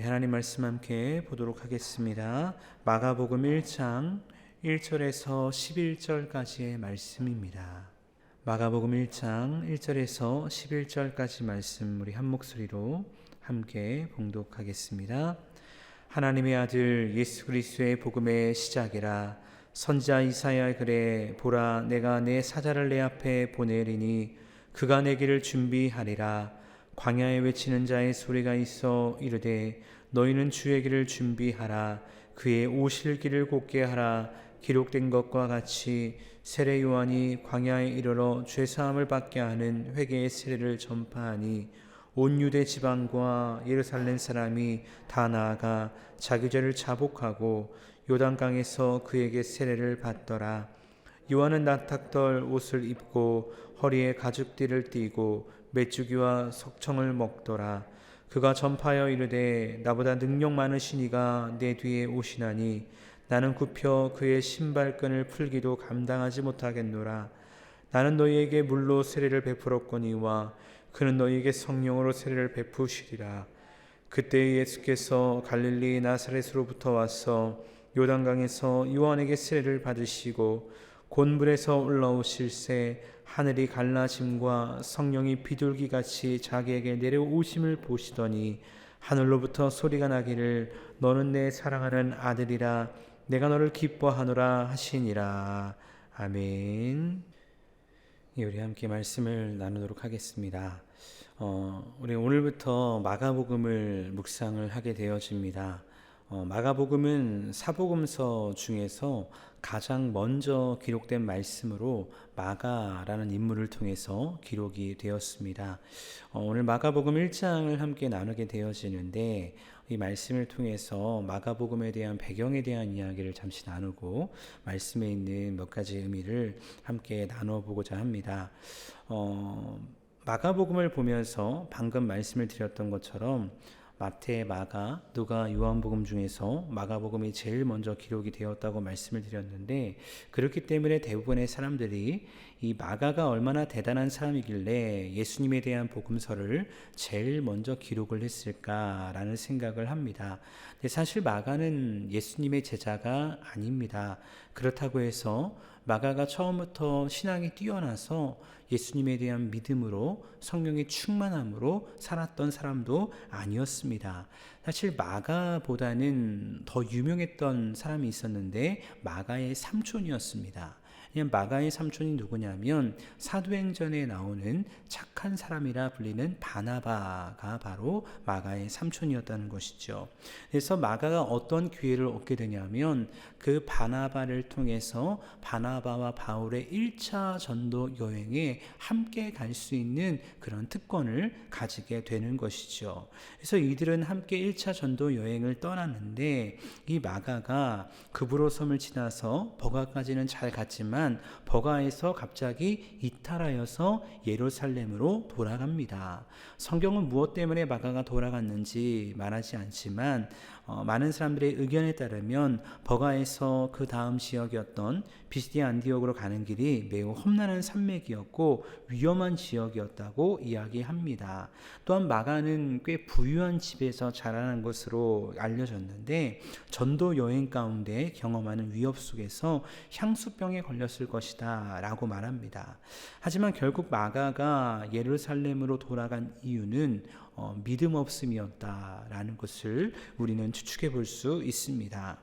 하나님 말씀 함께 보도록 하겠습니다. 마가복음 1장 1절에서 11절까지의 말씀입니다. 마가복음 1장 1절에서 11절까지 말씀 우리 한 목소리로 함께 봉독하겠습니다. 하나님의 아들 예수 그리스도의 복음의 시작이라. 선지자 이사야의 글에 보라 내가 내 사자를 내 앞에 보내리니 그가 내 길을 준비하리라. 광야에 외치는 자의 소리가 있어 이르되 너희는 주의 길을 준비하라. 그의 오실 길을 곧게 하라. 기록된 것과 같이 세례 요한이 광야에 이르러 죄사함을 받게 하는 회개의 세례를 전파하니 온 유대 지방과 예루살렘 사람이 다 나아가 자기 죄를 자복하고 요단강에서 그에게 세례를 받더라. 요한은 나탁떨 옷을 입고 허리에 가죽띠를 띠고 메추기와 석청을 먹더라. 그가 전파하여 이르되 나보다 능력 많으신 이가 내 뒤에 오시나니 나는 굽혀 그의 신발끈을 풀기도 감당하지 못하겠노라. 나는 너희에게 물로 세례를 베풀었거니와 그는 너희에게 성령으로 세례를 베푸시리라. 그때 예수께서 갈릴리 나사렛으로부터 와서 요단강에서 요한에게 세례를 받으시고 곤불에서 올라오실새 하늘이 갈라짐과 성령이 비둘기같이 자기에게 내려오심을 보시더니 하늘로부터 소리가 나기를 너는 내 사랑하는 아들이라 내가 너를 기뻐하노라 하시니라. 아멘. 우리 함께 말씀을 나누도록 하겠습니다. 우리 오늘부터 마가복음을 묵상을 하게 되어집니다. 마가복음은 사복음서 중에서 가장 먼저 기록된 말씀으로 마가라는 인물을 통해서 기록이 되었습니다. 오늘 마가복음 1장을 함께 나누게 되어지는데 이 말씀을 통해서 마가복음에 대한 배경에 대한 이야기를 잠시 나누고 말씀에 있는 몇 가지 의미를 함께 나눠보고자 합니다. 마가복음을 보면서 방금 말씀을 드렸던 것처럼 마태, 마가, 누가, 요한복음 중에서 마가복음이 제일 먼저 기록이 되었다고 말씀을 드렸는데 그렇기 때문에 대부분의 사람들이 이 마가가 얼마나 대단한 사람이길래 예수님에 대한 복음서를 제일 먼저 기록을 했을까라는 생각을 합니다. 근데 사실 마가는 예수님의 제자가 아닙니다. 그렇다고 해서 마가가 처음부터 신앙이 뛰어나서 예수님에 대한 믿음으로 성령의 충만함으로 살았던 사람도 아니었습니다. 사실 마가보다는 더 유명했던 사람이 있었는데 마가의 삼촌이었습니다. 마가의 삼촌이 누구냐면 사도행전에 나오는 착한 사람이라 불리는 바나바가 바로 마가의 삼촌이었다는 것이죠. 그래서 마가가 어떤 기회를 얻게 되냐면 그 바나바를 통해서 바나바와 바울의 1차 전도 여행에 함께 갈 수 있는 그런 특권을 가지게 되는 것이죠. 그래서 이들은 함께 1차 전도 여행을 떠났는데 이 마가가 그브로 섬을 지나서 버가까지는 잘 갔지만 버가에서 갑자기 이탈하여서 예루살렘으로 돌아갑니다. 성경은 무엇 때문에 마가가 돌아갔는지 말하지 않지만 많은 사람들의 의견에 따르면 버가에서 그 다음 지역이었던 비시디아 안디옥으로 가는 길이 매우 험난한 산맥이었고 위험한 지역이었다고 이야기합니다. 또한 마가는 꽤 부유한 집에서 자라난 것으로 알려졌는데 전도 여행 가운데 경험하는 위협 속에서 향수병에 걸렸을 것이다 라고 말합니다. 하지만 결국 마가가 예루살렘으로 돌아간 이유는 믿음 없음이었다라는 것을 우리는 추측해 볼 수 있습니다.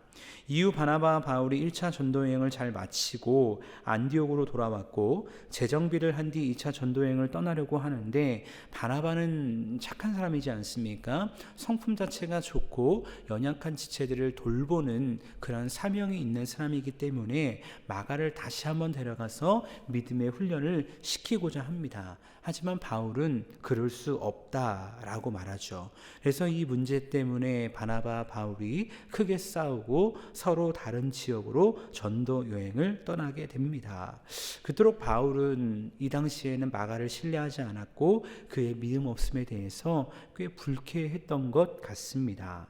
이후 바나바와 바울이 1차 전도여행을 잘 마치고 안디옥으로 돌아왔고 재정비를 한 뒤 2차 전도여행을 떠나려고 하는데 바나바는 착한 사람이지 않습니까? 성품 자체가 좋고 연약한 지체들을 돌보는 그런 사명이 있는 사람이기 때문에 마가를 다시 한번 데려가서 믿음의 훈련을 시키고자 합니다. 하지만 바울은 그럴 수 없다라고 말하죠. 그래서 이 문제 때문에 바나바 바울이 크게 싸우고 서로 다른 지역으로 전도 여행을 떠나게 됩니다. 그토록 바울은 이 당시에는 마가를 신뢰하지 않았고 그의 믿음 없음에 대해서 꽤 불쾌했던 것 같습니다.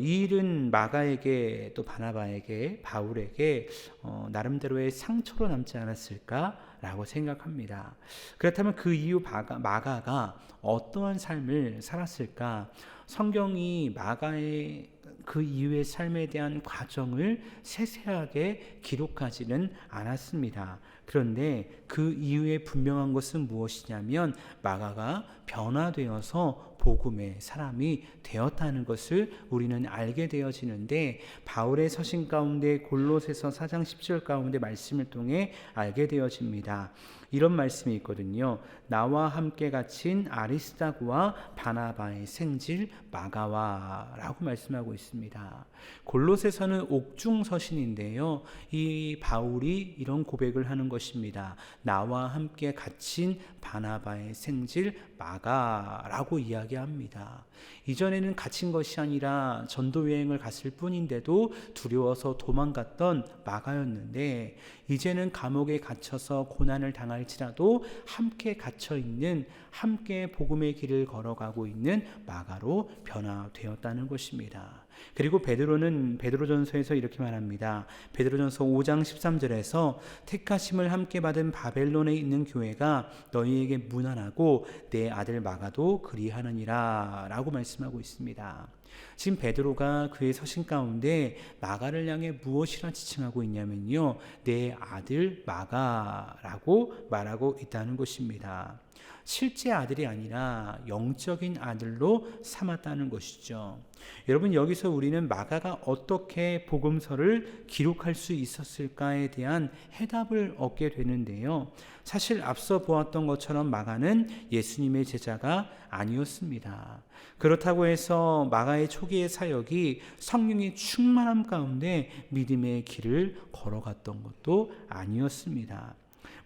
이 일은 마가에게 또 바나바에게 바울에게 나름대로의 상처로 남지 않았을까라고 생각합니다. 그렇다면 그 이후 마가가 어떠한 삶을 살았을까? 성경이 마가의 그 이후의 삶에 대한 과정을 세세하게 기록하지는 않았습니다. 그런데 그 이후에 분명한 것은 무엇이냐면 마가가 변화되어서 복음의 사람이 되었다는 것을 우리는 알게 되어지는데, 바울의 서신 가운데 골로새서 4장 10절 가운데 말씀을 통해 알게 되어집니다. 이런 말씀이 있거든요. 나와 함께 갇힌 아리스다고와 바나바의 생질 마가와 라고 말씀하고 있습니다. 골로새서는 옥중 서신인데요, 이 바울이 이런 고백을 하는 것입니다. 나와 함께 갇힌 바나바의 생질 마가라고 이야기합니다. 이전에는 갇힌 것이 아니라 전도 여행을 갔을 뿐인데도 두려워서 도망갔던 마가였는데, 이제는 감옥에 갇혀서 고난을 당할지라도 함께 갇혀있는, 함께 복음의 길을 걸어가고 있는 마가로 변화되었다는 것입니다. 그리고 베드로는 베드로전서에서 이렇게 말합니다. 베드로전서 5장 13절에서 택하심을 함께 받은 바벨론에 있는 교회가 너희에게 문안하고 내 아들 마가도 그리하느니라 라고 말씀하고 있습니다. 지금 베드로가 그의 서신 가운데 마가를 향해 무엇이라 지칭하고 있냐면요, 내 아들 마가라고 말하고 있다는 것입니다. 실제 아들이 아니라 영적인 아들로 삼았다는 것이죠. 여러분, 여기서 우리는 마가가 어떻게 복음서를 기록할 수 있었을까에 대한 해답을 얻게 되는데요, 사실 앞서 보았던 것처럼 마가는 예수님의 제자가 아니었습니다. 그렇다고 해서 마가의 초기의 사역이 성령의 충만함 가운데 믿음의 길을 걸어갔던 것도 아니었습니다.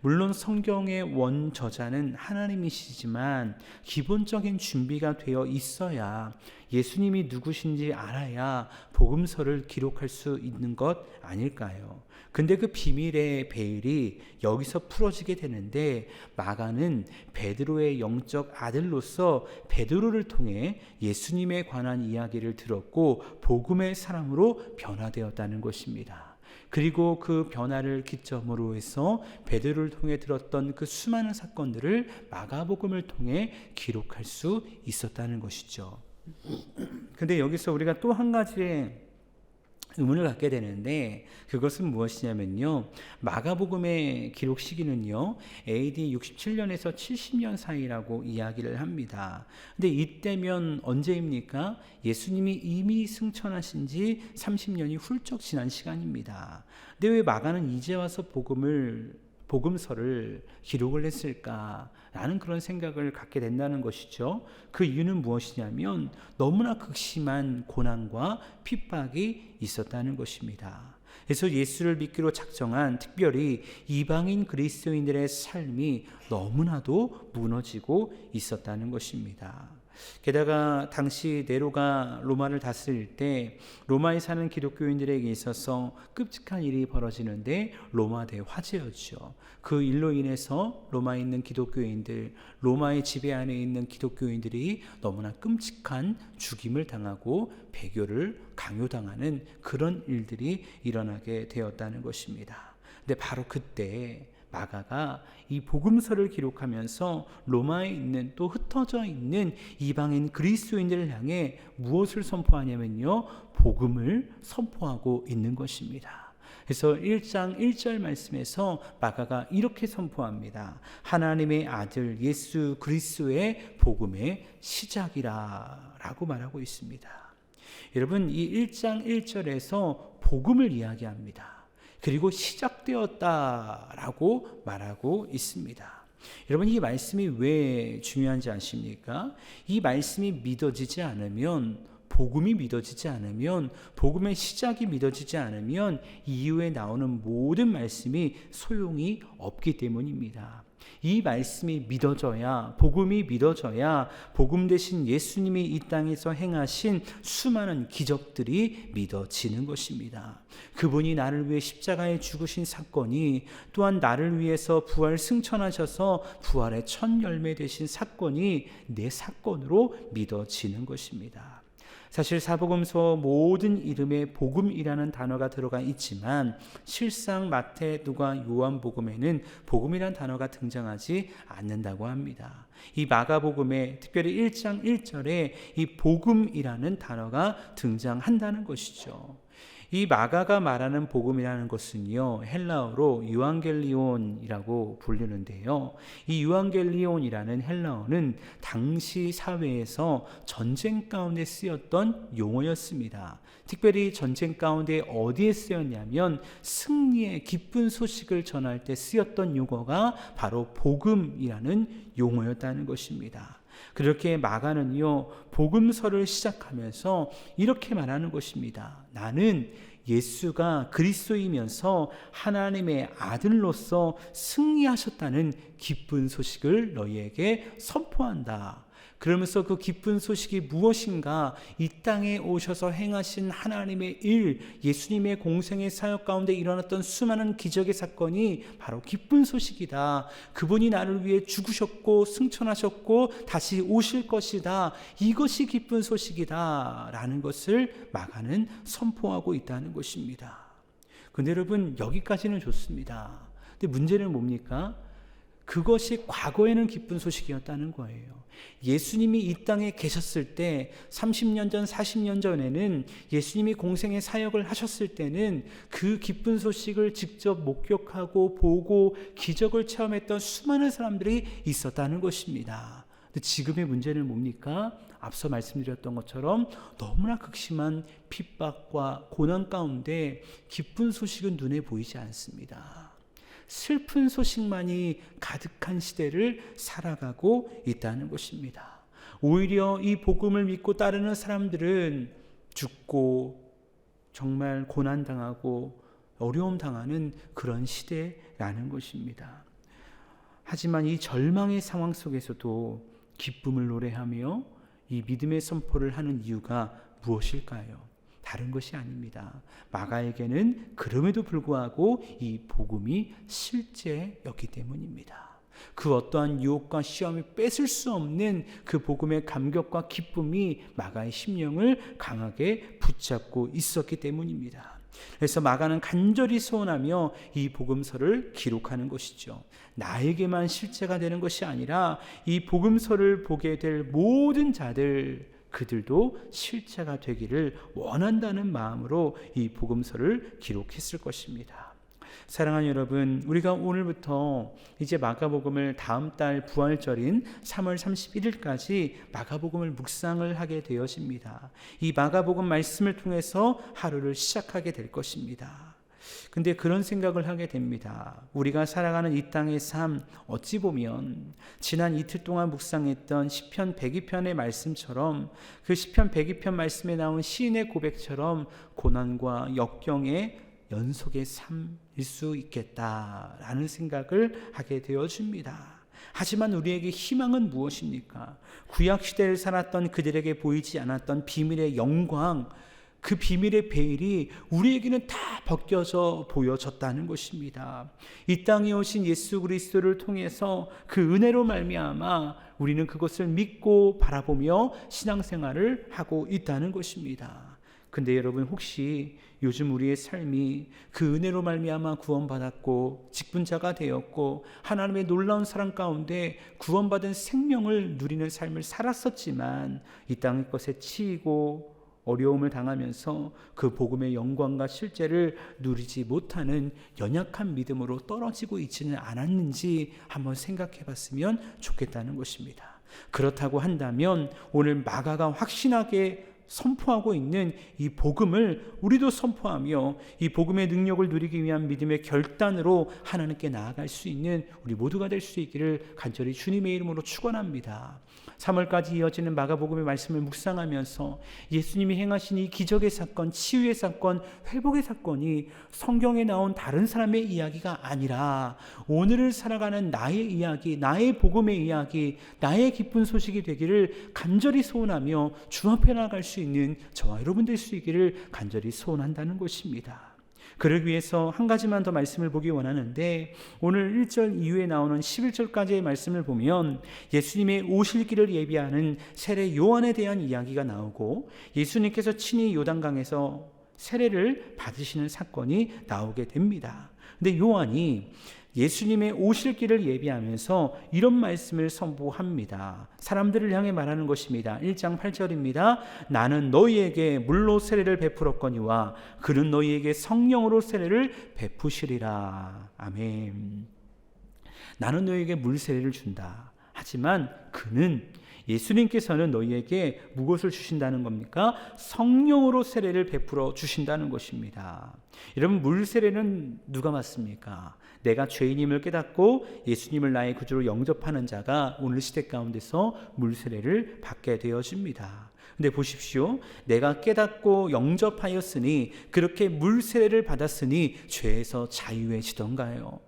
물론 성경의 원저자는 하나님이시지만 기본적인 준비가 되어 있어야, 예수님이 누구신지 알아야 복음서를 기록할 수 있는 것 아닐까요? 근데 그 비밀의 베일이 여기서 풀어지게 되는데, 마가는 베드로의 영적 아들로서 베드로를 통해 예수님에 관한 이야기를 들었고 복음의 사람으로 변화되었다는 것입니다. 그리고 그 변화를 기점으로 해서 베드로를 통해 들었던 그 수많은 사건들을 마가복음을 통해 기록할 수 있었다는 것이죠. 근데 여기서 우리가 또 한 가지의 의문을 갖게 되는데, 그것은 무엇이냐면요, 마가복음의 기록 시기는요 AD 67년에서 70년 사이라고 이야기를 합니다. 근데 이때면 언제입니까? 예수님이 이미 승천하신 지 30년이 훌쩍 지난 시간입니다. 근데 왜 마가는 이제 와서 복음서를 기록을 했을까라는 그런 생각을 갖게 된다는 것이죠. 그 이유는 무엇이냐면 너무나 극심한 고난과 핍박이 있었다는 것입니다. 그래서 예수를 믿기로 작정한, 특별히 이방인 그리스도인들의 삶이 너무나도 무너지고 있었다는 것입니다. 게다가 당시 네로가 로마를 다스릴 때 로마에 사는 기독교인들에게 있어서 끔찍한 일이 벌어지는데 로마 대화재였죠. 그 일로 인해서 로마에 있는 기독교인들, 로마의 지배 안에 있는 기독교인들이 너무나 끔찍한 죽임을 당하고 배교를 강요당하는 그런 일들이 일어나게 되었다는 것입니다. 근데 바로 그때 마가가 이 복음서를 기록하면서 로마에 있는, 또 흩어져 있는 이방인 그리스도인들을 향해 무엇을 선포하냐면요, 복음을 선포하고 있는 것입니다. 그래서 1장 1절 말씀에서 마가가 이렇게 선포합니다. 하나님의 아들 예수 그리스도의 복음의 시작이라 라고 말하고 있습니다. 여러분, 이 1장 1절에서 복음을 이야기합니다. 그리고 시작되었다라고 말하고 있습니다. 여러분, 이 말씀이 왜 중요한지 아십니까? 이 말씀이 믿어지지 않으면, 복음이 믿어지지 않으면, 복음의 시작이 믿어지지 않으면 이후에 나오는 모든 말씀이 소용이 없기 때문입니다. 이 말씀이 믿어져야, 복음이 믿어져야 복음 대신 예수님이 이 땅에서 행하신 수많은 기적들이 믿어지는 것입니다. 그분이 나를 위해 십자가에 죽으신 사건이, 또한 나를 위해서 부활 승천하셔서 부활의 첫 열매 되신 사건이 내 사건으로 믿어지는 것입니다. 사실 사복음서 모든 이름에 복음이라는 단어가 들어가 있지만 실상 마태, 누가, 요한복음에는 복음이라는 단어가 등장하지 않는다고 합니다. 이 마가복음에 특별히 1장 1절에 이 복음이라는 단어가 등장한다는 것이죠. 이 마가가 말하는 복음이라는 것은요, 헬라어로 유앙겔리온이라고 부르는데요. 이 유앙겔리온이라는 헬라어는 당시 사회에서 전쟁 가운데 쓰였던 용어였습니다. 특별히 전쟁 가운데 어디에 쓰였냐면 승리의 기쁜 소식을 전할 때 쓰였던 용어가 바로 복음이라는 용어였다는 것입니다. 그렇게 마가는요, 복음서를 시작하면서 이렇게 말하는 것입니다. 나는 예수가 그리스도이면서 하나님의 아들로서 승리하셨다는 기쁜 소식을 너희에게 선포한다. 그러면서 그 기쁜 소식이 무엇인가? 이 땅에 오셔서 행하신 하나님의 일, 예수님의 공생의 사역 가운데 일어났던 수많은 기적의 사건이 바로 기쁜 소식이다. 그분이 나를 위해 죽으셨고 승천하셨고 다시 오실 것이다. 이것이 기쁜 소식이다 라는 것을 마가는 선포하고 있다는 것입니다. 근데 여러분, 여기까지는 좋습니다. 근데 문제는 뭡니까? 그것이 과거에는 기쁜 소식이었다는 거예요. 예수님이 이 땅에 계셨을 때 30년 전, 40년 전에는 예수님이 공생의 사역을 하셨을 때는 그 기쁜 소식을 직접 목격하고 보고 기적을 체험했던 수많은 사람들이 있었다는 것입니다. 근데 지금의 문제는 뭡니까? 앞서 말씀드렸던 것처럼 너무나 극심한 핍박과 고난 가운데 기쁜 소식은 눈에 보이지 않습니다. 슬픈 소식만이 가득한 시대를 살아가고 있다는 것입니다. 오히려 이 복음을 믿고 따르는 사람들은 죽고 정말 고난당하고 어려움 당하는 그런 시대라는 것입니다. 하지만 이 절망의 상황 속에서도 기쁨을 노래하며 이 믿음의 선포를 하는 이유가 무엇일까요? 다른 것이 아닙니다. 마가에게는 그럼에도 불구하고 이 복음이 실제였기 때문입니다. 그 어떠한 유혹과 시험이 뺏을 수 없는 그 복음의 감격과 기쁨이 마가의 심령을 강하게 붙잡고 있었기 때문입니다. 그래서 마가는 간절히 소원하며 이 복음서를 기록하는 것이죠. 나에게만 실제가 되는 것이 아니라 이 복음서를 보게 될 모든 자들, 그들도 실체가 되기를 원한다는 마음으로 이 복음서를 기록했을 것입니다. 사랑하는 여러분, 우리가 오늘부터 이제 마가복음을 다음 달 부활절인 3월 31일까지 마가복음을 묵상을 하게 되어집니다. 이 마가복음 말씀을 통해서 하루를 시작하게 될 것입니다. 근데 그런 생각을 하게 됩니다. 우리가 살아가는 이 땅의 삶, 어찌 보면 지난 이틀 동안 묵상했던 시편 102편의 말씀처럼 그 시편 102편 말씀에 나온 시인의 고백처럼 고난과 역경의 연속의 삶일 수 있겠다라는 생각을 하게 되어집니다. 하지만 우리에게 희망은 무엇입니까? 구약시대를 살았던 그들에게 보이지 않았던 비밀의 영광, 그 비밀의 베일이 우리에게는 다 벗겨져 보여졌다는 것입니다. 이 땅에 오신 예수 그리스도를 통해서 그 은혜로 말미암아 우리는 그것을 믿고 바라보며 신앙생활을 하고 있다는 것입니다. 근데 여러분, 혹시 요즘 우리의 삶이 그 은혜로 말미암아 구원받았고 직분자가 되었고 하나님의 놀라운 사랑 가운데 구원받은 생명을 누리는 삶을 살았었지만 이 땅의 것에 치이고 어려움을 당하면서 그 복음의 영광과 실제를 누리지 못하는 연약한 믿음으로 떨어지고 있지는 않았는지 한번 생각해 봤으면 좋겠다는 것입니다. 그렇다고 한다면 오늘 마가가 확신하게 선포하고 있는 이 복음을 우리도 선포하며 이 복음의 능력을 누리기 위한 믿음의 결단으로 하나님께 나아갈 수 있는 우리 모두가 될 수 있기를 간절히 주님의 이름으로 축원합니다. 3월까지 이어지는 마가복음의 말씀을 묵상하면서 예수님이 행하신 이 기적의 사건, 치유의 사건, 회복의 사건이 성경에 나온 다른 사람의 이야기가 아니라 오늘을 살아가는 나의 이야기, 나의 복음의 이야기, 나의 기쁜 소식이 되기를 간절히 소원하며 주 앞에 나아갈 수 있는 저와 여러분 될 수 있기를 간절히 소원한다는 것입니다. 그러기 위해서 한 가지만 더 말씀을 보기 원하는데 오늘 1절 이후에 나오는 11절까지의 말씀을 보면 예수님의 오실 길을 예비하는 세례 요한에 대한 이야기가 나오고 예수님께서 친히 요단강에서 세례를 받으시는 사건이 나오게 됩니다. 근데 요한이 예수님의 오실 길을 예비하면서 이런 말씀을 선포합니다. 사람들을 향해 말하는 것입니다. 1장 8절입니다. 나는 너희에게 물로 세례를 베풀었거니와 그는 너희에게 성령으로 세례를 베푸시리라. 아멘. 나는 너희에게 물 세례를 준다. 하지만 그는, 예수님께서는 너희에게 무엇을 주신다는 겁니까? 성령으로 세례를 베풀어 주신다는 것입니다. 여러분, 물 세례는 누가 맡습니까? 내가 죄인임을 깨닫고 예수님을 나의 구주로 영접하는 자가 오늘 시대 가운데서 물 세례를 받게 되어집니다. 근데 보십시오. 내가 깨닫고 영접하였으니, 그렇게 물 세례를 받았으니 죄에서 자유해지던가요?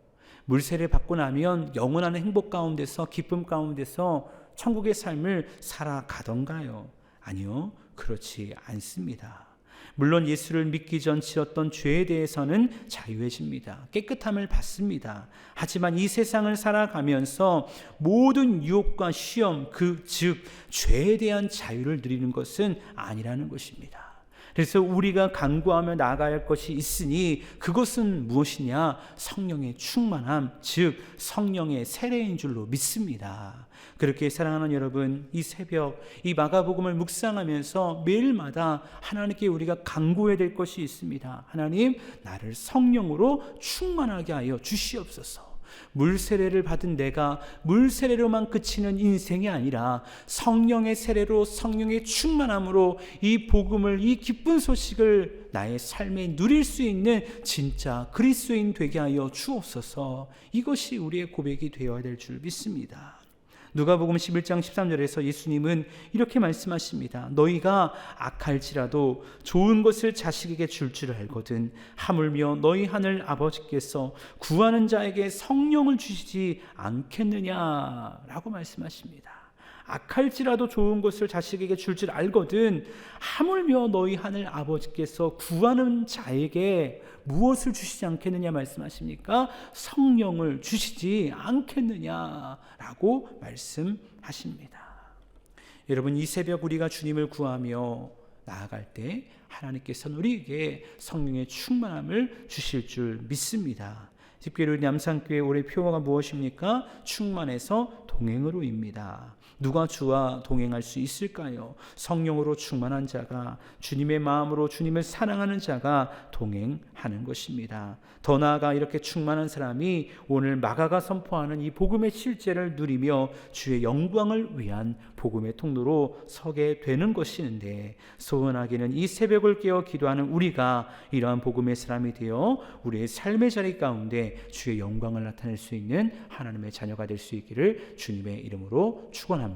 물 세례를 받고 나면 영원한 행복 가운데서, 기쁨 가운데서 천국의 삶을 살아가던가요? 아니요, 그렇지 않습니다. 물론 예수를 믿기 전 지었던 죄에 대해서는 자유해집니다. 깨끗함을 받습니다. 하지만 이 세상을 살아가면서 모든 유혹과 시험, 즉 죄에 대한 자유를 누리는 것은 아니라는 것입니다. 그래서 우리가 간구하며 나아가야 할 것이 있으니 그것은 무엇이냐? 성령의 충만함, 즉 성령의 세례인 줄로 믿습니다. 그렇게 사랑하는 여러분, 이 새벽 이 마가복음을 묵상하면서 매일마다 하나님께 우리가 간구해야 될 것이 있습니다. 하나님, 나를 성령으로 충만하게 하여 주시옵소서. 물 세례를 받은 내가 물 세례로만 그치는 인생이 아니라 성령의 세례로, 성령의 충만함으로 이 복음을, 이 기쁜 소식을 나의 삶에 누릴 수 있는 진짜 그리스도인 되게 하여 주옵소서. 이것이 우리의 고백이 되어야 될 줄 믿습니다. 누가복음 11장 13절에서 예수님은 이렇게 말씀하십니다. 너희가 악할지라도 좋은 것을 자식에게 줄 줄 알거든 하물며 너희 하늘 아버지께서 구하는 자에게 성령을 주시지 않겠느냐라고 말씀하십니다. 악할지라도 좋은 것을 자식에게 줄 줄 알거든 하물며 너희 하늘 아버지께서 구하는 자에게 무엇을 주시지 않겠느냐 말씀하십니까? 성령을 주시지 않겠느냐라고 말씀하십니다. 여러분, 이 새벽 우리가 주님을 구하며 나아갈 때 하나님께서는 우리에게 성령의 충만함을 주실 줄 믿습니다. 집교회 남산교회 올해 표어가 무엇입니까? 충만해서 동행으로입니다. 누가 주와 동행할 수 있을까요? 성령으로 충만한 자가, 주님의 마음으로 주님을 사랑하는 자가 동행하는 것입니다. 더 나아가 이렇게 충만한 사람이 오늘 마가가 선포하는 이 복음의 실제를 누리며 주의 영광을 위한 복음의 통로로 서게 되는 것이는데, 소원하기는 이 새벽을 깨어 기도하는 우리가 이러한 복음의 사람이 되어 우리의 삶의 자리 가운데 주의 영광을 나타낼 수 있는 하나님의 자녀가 될 수 있기를 주님의 이름으로 축원합니다.